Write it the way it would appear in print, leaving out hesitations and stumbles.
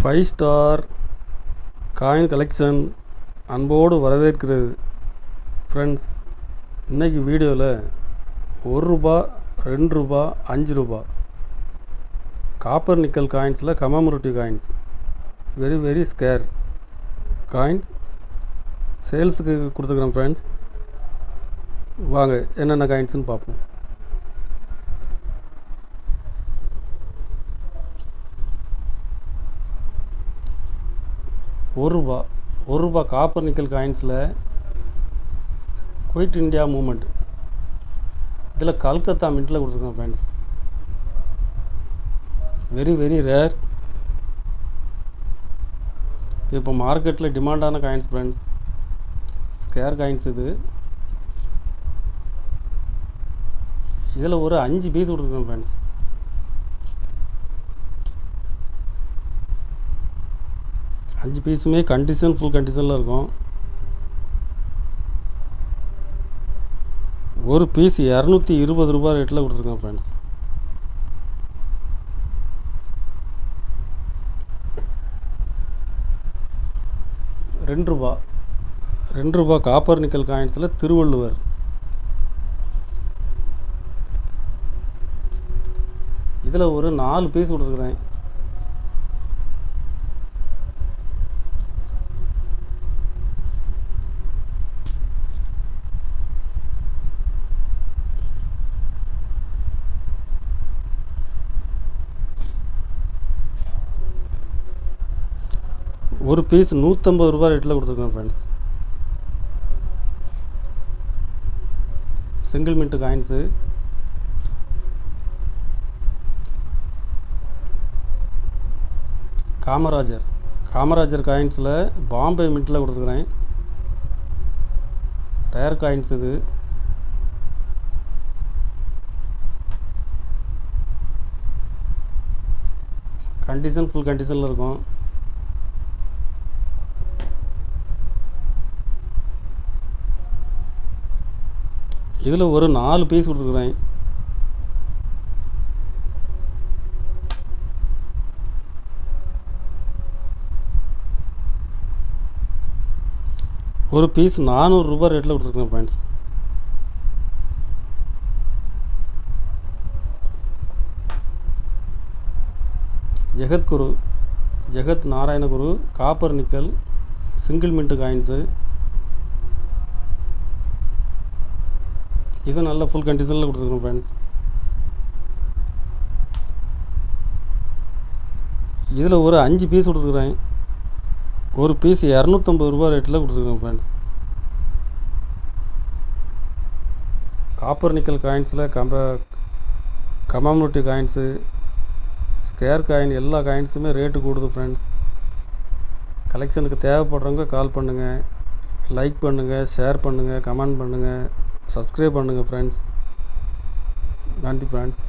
Five star coin collection அன்போடு வரவேற்கிறது friends. இன்றைக்கி வீடியோவில் ₹1, ₹2, ₹5 காப்பர் நிக்கல் காயின்ஸில் commemorative coins very scarce coins சேல்ஸுக்கு கொடுத்துக்கிறேன் ஃப்ரெண்ட்ஸ். வாங்க என்னென்ன காயின்ஸ்னு பார்ப்போம். ₹1 காப்பர் நிக்கல் காயின்ஸில் குவைட் இந்தியா மூமெண்ட், இதில் கல்கத்தா மின்ட்டில் கொடுத்துருக்கோம் ஃப்ரெண்ட்ஸ். Very rare. இப்போ மார்க்கெட்டில் டிமாண்டான காயின்ஸ் ஃப்ரெண்ட்ஸ், ஸ்கேர் காயின்ஸ். இதில் ஒரு 5 பீஸ் கொடுத்துருக்கோம் ஃப்ரெண்ட்ஸ். அஞ்சு பீஸுமே ஃபுல் கண்டிஷனில் இருக்கும். ஒரு பீஸ் ₹220 ரேட்டில் கொடுத்துருக்கோம் ஃப்ரெண்ட்ஸ். ₹2 காப்பர் நிக்கல் காயின்ஸில் திருவள்ளுவர், இதில் ஒரு 4 பீஸ் கொடுத்துருக்குறேன். ஒரு பீஸ் ₹150 ரேட்டில் கொடுத்துருக்கோம் friends. Single mint coins. Kamarajar காயின்ஸில் பாம்பே மின்ட்டில் கொடுத்துருக்குறேன். ரேர் காயின்ஸ் இது. ஃபுல் கண்டிஷனில் இருக்கும். இதில் ஒரு 4 பீஸ் கொடுத்துருக்குறேன். ஒரு பீஸ் ₹400 ரேட்டில் கொடுத்துருக்கேன் friends. Jagat Narayanaguru copper nickel single mint coins. இது நல்ல ஃபுல் கண்டிஷனில் கொடுத்துருக்கோம் ஃப்ரெண்ட்ஸ். இதில் ஒரு 5 பீஸ் கொடுத்துருக்குறேன். ஒரு பீஸ் ₹250 ரேட்டில் கொடுத்துருக்கோம் ஃப்ரெண்ட்ஸ். காப்பர் நிக்கல் காயின்ஸில் கமமரேட்டிவ் காயின்ஸு, ஸ்கேர் காயின், எல்லா காயின்ஸுமே ரேட்டு கூடுது ஃப்ரெண்ட்ஸ். கலெக்ஷனுக்கு தேவைப்படுறவங்க கால் பண்ணுங்கள், லைக் பண்ணுங்கள், ஷேர் பண்ணுங்கள், கமெண்ட் பண்ணுங்கள், சப்ஸ்கிரைப் பண்ணுங்கள் ஃப்ரெண்ட்ஸ். நன்றி ஃப்ரெண்ட்ஸ்.